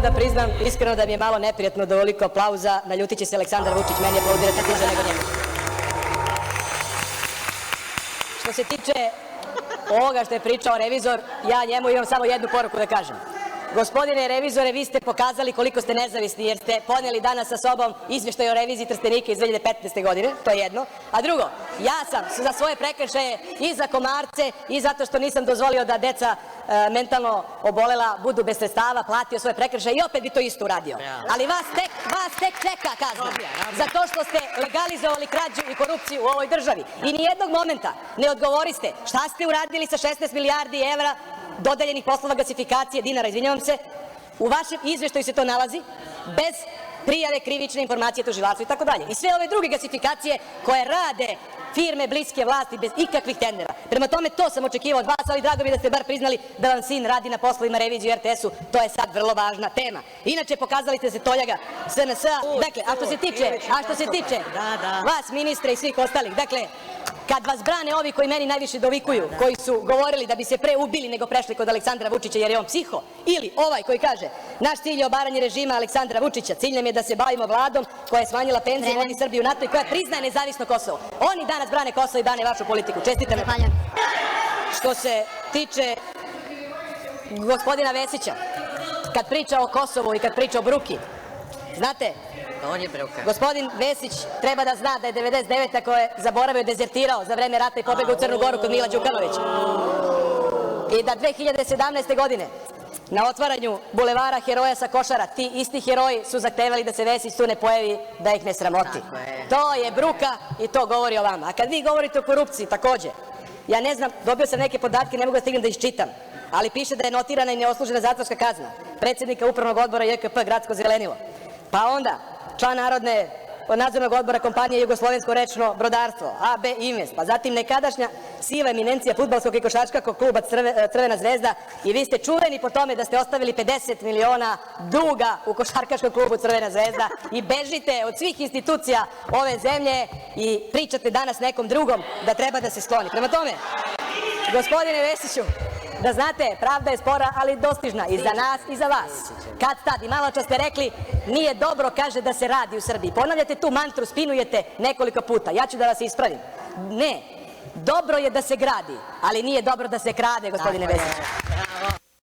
da priznam iskreno da mi je malo neprijatno da ovoliko aplauza, naljutit će se Aleksandar Vučić, meni aplaudirati duže nego njemu. Što se tiče ovoga što je pričao revizor, ja njemu imam samo jednu poruku da kažem. Gospodine revizore, vi ste pokazali koliko ste nezavisni jer ste poneli danas sa sobom izveštaj o reviziji Trstenika iz 2015. godine, to je jedno. A drugo, ja sam za svoje prekršaje i za komarce i zato što nisam dozvolio da deca mentalno obolela budu bez sredstava, platio svoje prekršaje i opet bi to isto uradio. Ali vas tek čeka kazna za to što ste legalizovali krađu i korupciju u ovoj državi. I nijednog momenta ne odgovoriste šta ste uradili sa 16 milijardi evra dodeljenih poslova gasifikacije dinara, izvinjavam se, u vašem izveštaju se to nalazi, bez prijave krivične informacije tužilaštvu i tako dalje. I sve ove druge gasifikacije koje rade firme bliske vlasti bez ikakvih tendera. Prema tome, to sam očekivao od vas, ali drago mi je da ste bar priznali da vam sin radi na poslovima revizije u RTS-u, to je sad vrlo važna tema. Inače, pokazali ste se toljaga SNS-a, dakle, a što se tiče vas, ministre i svih ostalih, dakle, kad vas brane ovi koji meni najviše dovikuju, koji su govorili da bi se pre ubili nego prešli kod Aleksandra Vučića jer je on psiho, ili ovaj koji kaže naš cilj je obaranje režima Aleksandra Vučića, cilj nam je da se bavimo Vladom koja je smanjila penzije, vodi Srbiju u NATO i koja priznaje nezavisno Kosovo. Oni danas brane Kosovo i brane vašu politiku. Čestitam. Što se tiče gospodina Vesića, kad priča o Kosovu i kad priča o bruki, znate, gospodin Vesić treba da zna da je 99. ko je zaboravio dezertirao za vreme rata i pobegao u Crnu Goru kod Mila Đukanovića. I da 2017. godine na otvaranju Bulevara heroja sa Košara ti isti heroji su zahtevali da se Vesić tu ne pojavi, da ih ne sramoti. To je bruka i to govori o vama. A kad vi govorite o korupciji, takođe, ja ne znam, dobio sam neke podatke, ne mogu da stignem da iščitam, ali piše da je notirana i neodslužena zatvorska kazna predsednika Upravnog odbora JKP Gradsko Zelenilo. Pa onda, član nadzornog odbora kompanije Jugoslovensko rečno brodarstvo, AB Invest, pa zatim nekadašnja siva eminencija fudbalskog i košarkaškog kluba Crvena zvezda i vi ste čuveni po tome da ste ostavili 50 miliona duga u košarkaškom klubu Crvena zvezda i bežite od svih institucija ove zemlje i pričate danas nekom drugom da treba da se skloni. Prema tome, gospodine Vesiću, da znate, pravda je spora, ali dostižna i za nas i za vas. Kad tad, i malo čas ste rekli, nije dobro, kaže, da se radi u Srbiji. Ponavljate tu mantru, spinujete nekoliko puta. Ja ću da vas ispravim. Ne, dobro je da se gradi, ali nije dobro da se krade, gospodine Vesiću.